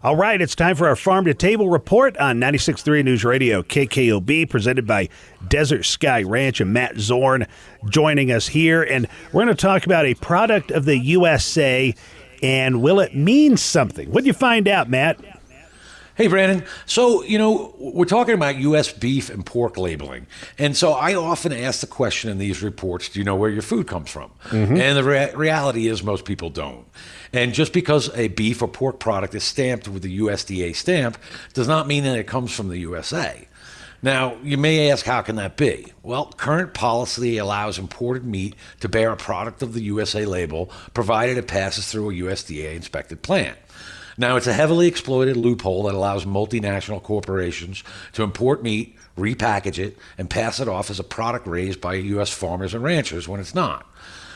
All right, it's time for our Farm to Table report on 96.3 News Radio, KKOB, presented by Desert Sky Ranch, and Matt Zorn joining us here. And we're going to talk about a product of the USA, and will it mean something? What did you find out, Matt? Hey, Brandon. So, we're talking about U.S. beef and pork labeling. And so I often ask the question in these reports, do you know where your food comes from? Mm-hmm. And the reality is most people don't. And just because a beef or pork product is stamped with the USDA stamp does not mean that it comes from the USA. Now, you may ask, how can that be? Well, current policy allows imported meat to bear a product of the USA label, provided it passes through a USDA-inspected plant. Now, it's a heavily exploited loophole that allows multinational corporations to import meat, repackage it, and pass it off as a product raised by U.S. farmers and ranchers when it's not.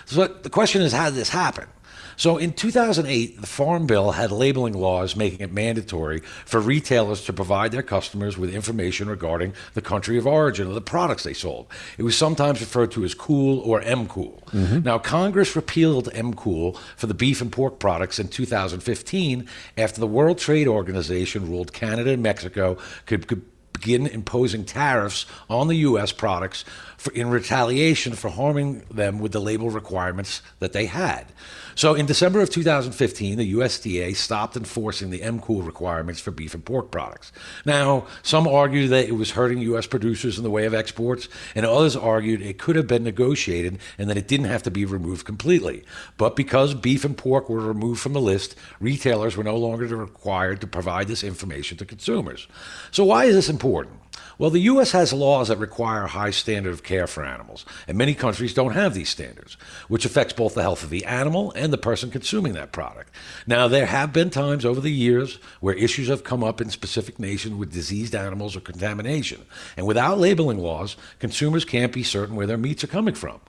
So the question is, how did this happen? So in 2008, the Farm Bill had labeling laws making it mandatory for retailers to provide their customers with information regarding the country of origin of the products they sold. It was sometimes referred to as COOL or MCOOL. Mm-hmm. Now, Congress repealed MCOOL for the beef and pork products in 2015 after the World Trade Organization ruled Canada and Mexico could begin imposing tariffs on the U.S. products in retaliation for harming them with the label requirements that they had. So in December of 2015, the USDA stopped enforcing the MCOOL requirements for beef and pork products. Now, some argue that it was hurting U.S. producers in the way of exports, and others argued it could have been negotiated and that it didn't have to be removed completely. But because beef and pork were removed from the list, retailers were no longer required to provide this information to consumers. So why is this important? Well, the U.S. has laws that require a high standard of care for animals, and many countries don't have these standards, which affects both the health of the animal and the person consuming that product. Now, there have been times over the years where issues have come up in specific nations with diseased animals or contamination, and without labeling laws, consumers can't be certain where their meats are coming from.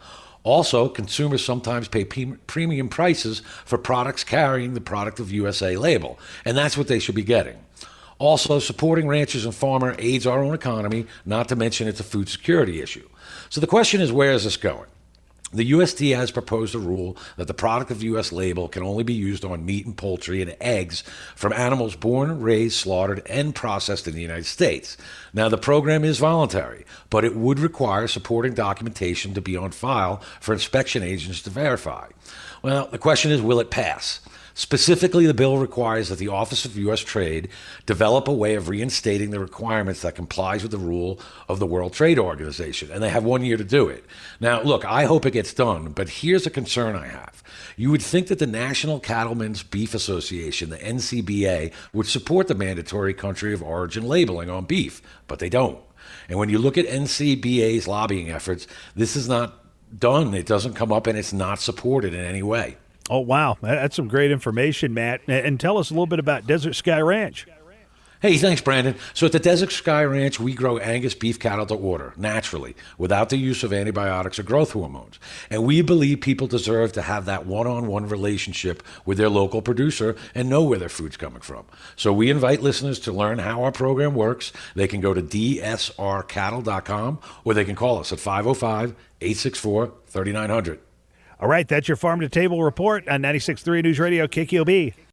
Also, consumers sometimes pay premium prices for products carrying the product of USA label, and that's what they should be getting. Also, supporting ranchers and farmers aids our own economy, not to mention it's a food security issue. So the question is, where is this going? The USDA has proposed a rule that the product of U.S. label can only be used on meat and poultry and eggs from animals born, raised, slaughtered, and processed in the United States. Now, the program is voluntary, but it would require supporting documentation to be on file for inspection agents to verify. Well, the question is, will it pass? Specifically, the bill requires that the Office of U.S. Trade develop a way of reinstating the requirements that complies with the rule of the World Trade Organization, and they have 1 year to do it. Now, look, I hope it gets done, but here's a concern I have. You would think that the National Cattlemen's Beef Association, the NCBA, would support the mandatory country of origin labeling on beef, but they don't. And when you look at NCBA's lobbying efforts, this is not done. It doesn't come up, and it's not supported in any way. Oh, wow. That's some great information, Matt. And tell us a little bit about Desert Sky Ranch. Hey, thanks, Brandon. So at the Desert Sky Ranch, we grow Angus beef cattle to order, naturally, without the use of antibiotics or growth hormones. And we believe people deserve to have that one-on-one relationship with their local producer and know where their food's coming from. So we invite listeners to learn how our program works. They can go to dsrcattle.com, or they can call us at 505-864-3900. All right, that's your Farm to Table report on 96.3 News Radio, KKOB.